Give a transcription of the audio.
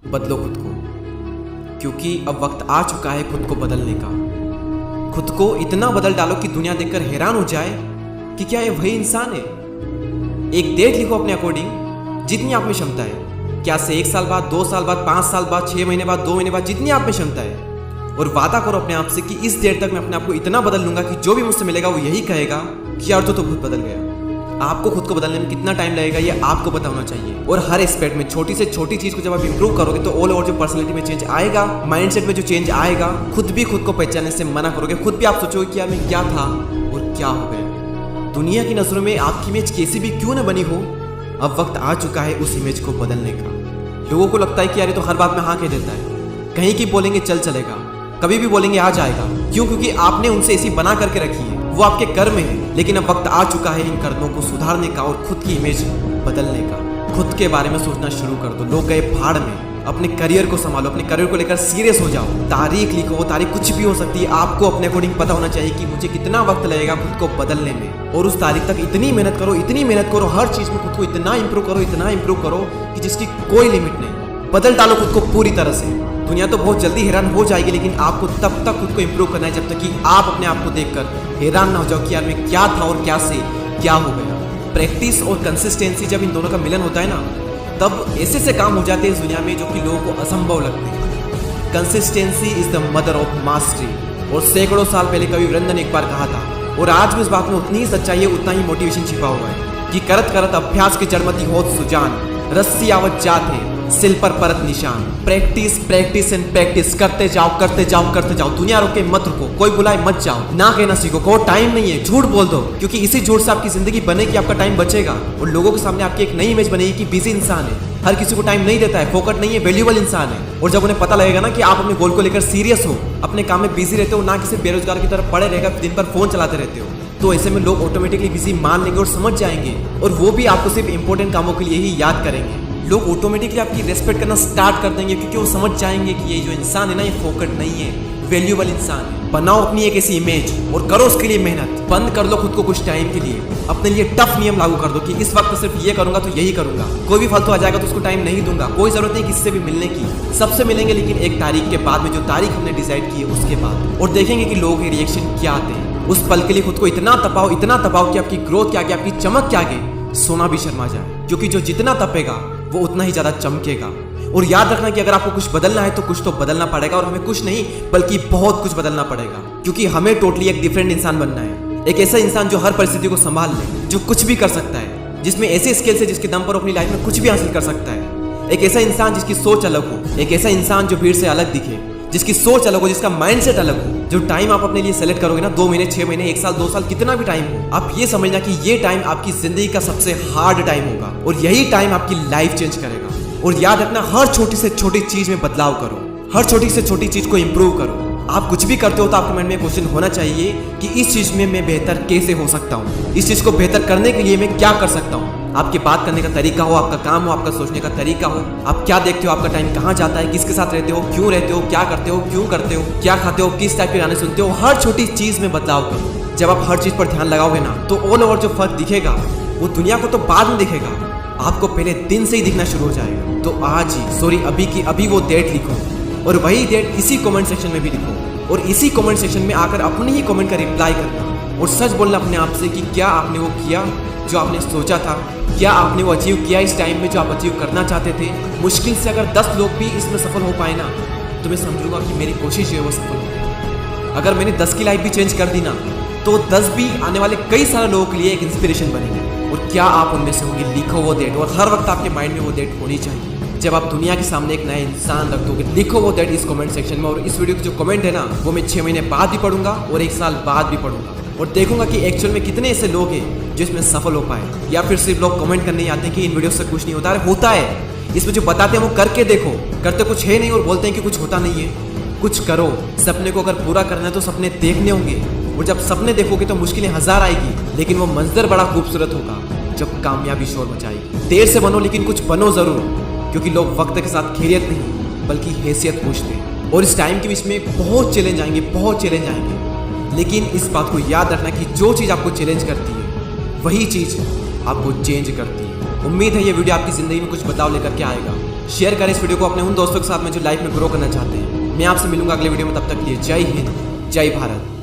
बदलो खुद को, क्योंकि अब वक्त आ चुका है खुद को बदलने का। खुद को इतना बदल डालो कि दुनिया देखकर हैरान हो जाए कि क्या ये वही इंसान है। एक डेट लिखो अपने अकॉर्डिंग, जितनी आप में क्षमता है। क्या से 1 साल बाद, 2 साल बाद, 5 साल बाद, 6 महीने बाद, 2 महीने बाद, जितनी आप में क्षमता है। और वादा करो अपने आप से कि इस डेट तक मैं अपने आप को इतना बदल लूंगा कि जो भी मुझसे मिलेगा वो यही कहेगा कि यार तो खुद बदल गया। आपको खुद को बदलने में कितना टाइम लगेगा ये आपको पता होना चाहिए। और हर एस्पेक्ट में छोटी से छोटी चीज को जब आप इंप्रूव करोगे तो ऑल ओवर जो पर्सनैलिटी में चेंज आएगा, माइंडसेट में जो चेंज आएगा, खुद भी खुद को पहचानने से मना करोगे। खुद भी आप सोचोगे कि यार मैं क्या था और क्या हो गया। दुनिया की नजरों में आपकी इमेज कैसी भी क्यों न बनी हो, अब वक्त आ चुका है उस इमेज को बदलने का। लोगों को लगता है कि यार तो हर बात में हाँ कह देता है, कहीं की बोलेंगे चल चलेगा, कभी भी बोलेंगे आ जाएगा। क्यों? क्योंकि आपने उनसे ऐसी बना करके रखी है, वो आपके कर्म है। लेकिन अब वक्त आ चुका है इन कर्मों को सुधारने का और खुद की इमेज बदलने का। खुद के बारे में सोचना शुरू कर दो। लोग गए भाड़ में, अपने करियर को संभालो, अपने करियर को लेकर सीरियस हो जाओ। तारीख लिखो, वो तारीख कुछ भी हो सकती है। आपको अपने अकॉर्डिंग पता होना चाहिए कि मुझे कितना वक्त लगेगा खुद को बदलने में, और उस तारीख तक इतनी मेहनत करो, इतनी मेहनत करो, हर चीज में खुद को इतना इंप्रूव करो, इतना इंप्रूव करो कि जिसकी कोई लिमिट नहीं। बदल डालो खुद को पूरी तरह से। दुनिया तो बहुत जल्दी हैरान हो जाएगी, लेकिन आपको तब तक खुद को इंप्रूव करना है जब तक कि आप अपने आप को देखकर हैरान ना हो जाओ कि यार मैं क्या था और क्या से क्या हो गया। प्रैक्टिस और कंसिस्टेंसी जब इन दोनों का मिलन होता है ना, तब ऐसे काम हो जाते हैं इस दुनिया में जो कि लोगों को असंभव लगते हैं। Consistency is the mother of mastery, और सैकड़ों साल पहले कवि वृंदन ने एक बार कहा था, और आज भी इस बात में उतनी ही सच्चाई है, उतना ही मोटिवेशन छिपा हुआ है कि करत करत अभ्यास के जड़मती होत सुजान, रस्सी आवत जात है सिल पर परत निशान। प्रैक्टिस प्रैक्टिस एंड प्रैक्टिस करते जाओ करते जाओ करते जाओ। दुनिया रोके मत रुको, कोई बुलाए मत जाओ, ना कहना सीखो, को टाइम नहीं है, झूठ बोल दो, क्योंकि इसी झूठ से आपकी जिंदगी बनेगी, आपका टाइम बचेगा और लोगों के सामने आपकी एक नई इमेज बनेगी कि बिजी इंसान है, हर किसी को टाइम नहीं देता है, फोकट नहीं है, वैल्यूएबल इंसान है। और जब उन्हें पता लगेगा ना कि आप अपने गोल को लेकर सीरियस हो, अपने काम में बिजी रहते हो, ना किसी बेरोजगार की तरफ पड़े रहेगा, दिन भर फोन चलाते रहते हो, तो ऐसे में लोग ऑटोमेटिकली बिजी मान लेंगे और समझ जाएंगे, और वो भी आपको सिर्फ इंपॉर्टेंट कामों के लिए ही याद करेंगे। लोग ऑटोमेटिकली आपकी रेस्पेक्ट करना स्टार्ट कर देंगे, क्योंकि वो समझ जाएंगे कि ये जो इंसान है ना, ये फोकट नहीं है, वैल्यूएबल इंसान है। बनाओ अपनी एक ऐसी इमेज और करो उसके लिए मेहनत। बंद कर लो खुद को कुछ टाइम के लिए, अपने लिए टफ नियम लागू कर दो कि इस वक्त सिर्फ ये करूंगा तो यही करूंगा, कोई भी फालतू आ जाएगा तो उसको टाइम नहीं दूंगा, कोई जरूरत नहीं किससे भी मिलने की, सबसे मिलेंगे लेकिन एक तारीख के बाद में, जो तारीख हमने डिसाइड की है उसके बाद, और देखेंगे कि लोगों के रिएक्शन क्या आते हैं। उस पल के लिए खुद को इतना तपाओ कि आपकी ग्रोथ के आगे, आपकी चमक के आगे सोना भी शर्मा जाए, क्योंकि जो जितना तपेगा वो उतना ही ज्यादा चमकेगा। और याद रखना कि अगर आपको कुछ बदलना है तो कुछ तो बदलना पड़ेगा, और हमें कुछ नहीं बल्कि बहुत कुछ बदलना पड़ेगा, क्योंकि हमें टोटली एक डिफरेंट इंसान बनना है। एक ऐसा इंसान जो हर परिस्थिति को संभाल ले, जो कुछ भी कर सकता है, जिसमें ऐसे स्किल्स है जिसके दम पर अपनी लाइफ में कुछ भी हासिल कर सकता है। एक ऐसा इंसान जिसकी सोच अलग हो, एक ऐसा इंसान जो भीड़ से अलग दिखे, जिसकी सोच अलग हो, जिसका माइंडसेट अलग हो। जो टाइम आप अपने लिए सेलेक्ट करोगे ना, 2 महीने, 6 महीने, 1 साल, 2 साल, कितना भी टाइम हो, आप ये समझना कि ये टाइम आपकी जिंदगी का सबसे हार्ड टाइम होगा, और यही टाइम आपकी लाइफ चेंज करेगा। और याद रखना, हर छोटी से छोटी चीज में बदलाव करो, हर छोटी से छोटी चीज को इंप्रूव करो। आप कुछ भी करते हो तो आपके मन में क्वेश्चन होना चाहिए कि इस चीज में मैं बेहतर कैसे हो सकता हूँ, इस चीज को बेहतर करने के लिए मैं क्या कर सकता हूँ। आपके बात करने का तरीका हो, आपका काम हो, आपका सोचने का तरीका हो, आप क्या देखते हो, आपका टाइम कहाँ जाता है, किसके साथ रहते हो, क्यों रहते हो, क्या करते हो, क्यों करते हो, क्या खाते हो, किस टाइप के गाने सुनते हो, हर छोटी चीज में बदलाव करो। जब आप हर चीज पर ध्यान लगाओगे ना, तो ऑल ओवर जो फर्क दिखेगा वो दुनिया को तो बाद में दिखेगा, आपको पहले दिन से ही दिखना शुरू हो जाएगा। तो आज ही अभी की अभी वो डेट लिखो, और वही डेट इसी कमेंट सेक्शन में भी लिखो, और इसी कमेंट सेक्शन में आकर अपने ही कमेंट का रिप्लाई करना, और सच बोलना अपने आप से कि क्या आपने वो किया जो आपने सोचा था, क्या आपने वो अचीव किया इस टाइम में जो आप अचीव करना चाहते थे। मुश्किल से अगर 10 लोग भी इसमें सफल हो पाए ना, तो मैं समझूंगा कि मेरी कोशिश जो है वो सफल हो। अगर मैंने 10 की लाइफ भी चेंज कर दी ना, तो 10 भी आने वाले कई सारे लोगों के लिए एक इंस्पिरेशन बनेंगे। और क्या आप उनमें से होंगे, लिखो वो डेट, और हर वक्त आपके माइंड में वो डेट होनी चाहिए। जब आप दुनिया के सामने एक नया इंसान रख दोगे, लिखो वो डेट इस कमेंट सेक्शन में। और इस वीडियो के जो कमेंट है ना, वो मैं 6 महीने बाद भी पढ़ूंगा और 1 साल बाद भी पढ़ूंगा, और देखूंगा कि एक्चुअल में कितने ऐसे लोग हैं जो इसमें सफल हो पाए, या फिर सिर्फ लोग कमेंट करने आते हैं कि इन वीडियो से कुछ नहीं होता। अरे होता है, इसमें जो बताते हैं वो करके देखो, करते कुछ है नहीं और बोलते हैं कि कुछ होता नहीं है। कुछ करो, सपने को अगर पूरा करना है तो सपने देखने होंगे, और जब सपने देखोगे तो मुश्किलें 1000 आएगी, लेकिन वो मंजर बड़ा खूबसूरत होगा जब कामयाबी शोर मचाएगी। देर से बनो लेकिन कुछ बनो जरूर, क्योंकि लोग वक्त के साथ खैरियत नहीं बल्कि हैसियत पूछते हैं। और इस टाइम के बीच में बहुत चैलेंज आएंगे, बहुत चैलेंज आएंगे, लेकिन इस बात को याद रखना कि जो चीज़ आपको चैलेंज करती है वही चीज़ आपको चेंज करती है। उम्मीद है ये वीडियो आपकी ज़िंदगी में कुछ बदलाव लेकर के आएगा। शेयर करें इस वीडियो को अपने उन दोस्तों के साथ में जो लाइफ में ग्रो करना चाहते हैं। मैं आपसे मिलूंगा अगले वीडियो में, तब तक के लिए जय हिंद, जय भारत।